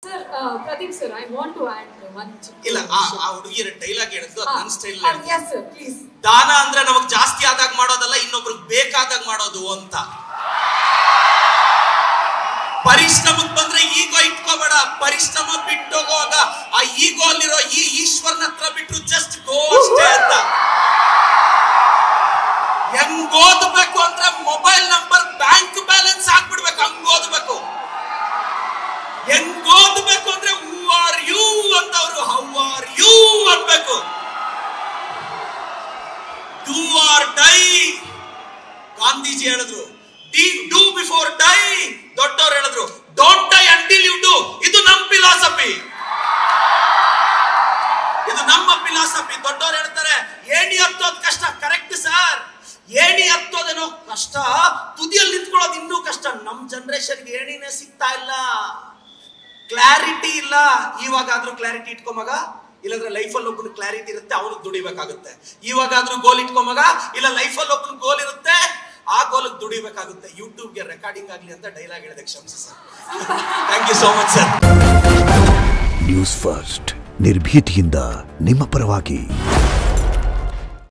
Sir, Pradeep sir, I want to add one. ಇಲ್ಲ ಆ ಹುಡುಗಿಯರ ಡೈಲಾಗ್ ಹೇಳಿದ್ದು ಅದು ನನ್ನ ಸ್ಟೈಲ್. Yes sir, please. ದಾನ ಅಂದ್ರೆ ನಮಗೆ ಜಾಸ್ತಿ ಆದಾಗ ಮಾಡೋದಲ್ಲ, ಇನ್ನೊಬ್ರಿಗೆ ಬೇಕಾದಾಗ ಮಾಡೋದು ಅಂತ. ಪರಿಶ್ರಮಕ್ಕೆ ಬಂದ್ರೆ ಈಗೋ ಇಟ್ಕೋಬೇಡ, ಪರಿಶ್ರಮ ಬಿಟ್ಟೋಗುವಾಗ ಆ ಈಗೋ ಅಲ್ಲಿರೋ ಈ ಈಶ್ವರನ ಹತ್ರ ಬಿಟ್ರು ಜಸ್ಟ್ ಗೋ ಅಷ್ಟೇ ಅಂತ. ಹೆಂಗ್ ಓದಬೇಕು ಅಂದ್ರೆ ಮೊಬೈಲ್ ನಂಬರ್ ಬ್ಯಾಂಕ್ ಬ್ಯಾಲೆನ್ಸ್ ಹಾಕ್ಬಿಡ್ಬೇಕು, ಹಂಗ್ ಓದಬೇಕು. ಹೆಂಗ್ ಓದಬೇಕು ಅಂದ್ರೆ ಹೂ ಆರ್ ಯು ಅಂತ ಅವರು ಹೌ ಆರ್ ಯು ಅನ್ಬೇಕು. ಡೂ ಆರ್ ಡೈ ಗಾಂಧೀಜಿ ಹೇಳಿದ್ರು, ಡೂ ಬಿಫೋರ್ ಡೈ. ದೊಡ್ಡವರು ಹೇಳಿದ್ರು, don't die until you do. ಇದು ನಮ್ಮ ಫಿಲಾಸಫಿ, ಇದು ನಮ್ಮ ಫಿಲಾಸಫಿ. ದೊಡ್ಡವರು ಹೇಳ್ತಾರೆ ಏಣಿ ಹತ್ತೋದ್ ಕಷ್ಟ, ಕರೆಕ್ಟ್ ಸರ್. ಏಣಿ ಹತ್ತೋದೇನೋ ಕಷ್ಟ, ತುದಿಯಲ್ಲಿ ನಿಂತ್ಕೊಳ್ಳೋದು ಇನ್ನೂ ಕಷ್ಟ. ನಮ್ ಜನರೇಷನ್ಗೆ ಏಣಿನೇ ಸಿಗ್ತಾ ಇಲ್ಲ, ಕ್ಲಾರಿಟಿ ಇಲ್ಲ. ಇವಾಗಾದ್ರೂ ಕ್ಲಾರಿಟಿ ಇಟ್ಕೊಂಬಾಗ, ಇಲ್ಲಾಂದ್ರೆ ಲೈಫಲ್ಲಿ ಒಬ್ಬನ ಕ್ಲಾರಿಟಿ ಇರುತ್ತೆ, ಅವನಿಗೆ ದುಡಿಬೇಕಾಗುತ್ತೆ. ಇವಾಗಾದ್ರೂ ಗೋಲ್ ಇಟ್ಕೊಂಬಾಗ, ಇಲ್ಲ ಲೈಫಲ್ಲಿ ಒಬ್ಬನ ಗೋಲ್ ಇರುತ್ತೆ, ಆ ಗೋಲಿಗೆ ದುಡಿಬೇಕಾಗುತ್ತೆ. ಯೂಟ್ಯೂಬ್ಗೆ ರೆಕಾರ್ಡಿಂಗ್ ಆಗ್ಲಿ ಅಂತ ಡೈಲಾಗ್ ಹೇಳಿದೆ, ಕ್ಷಮಿಸಿ sir. Thank you so much sir. News first, ನಿರ್ಭೀತಿಯಿಂದ ನಿಮ್ಮ ಪರವಾಗಿ.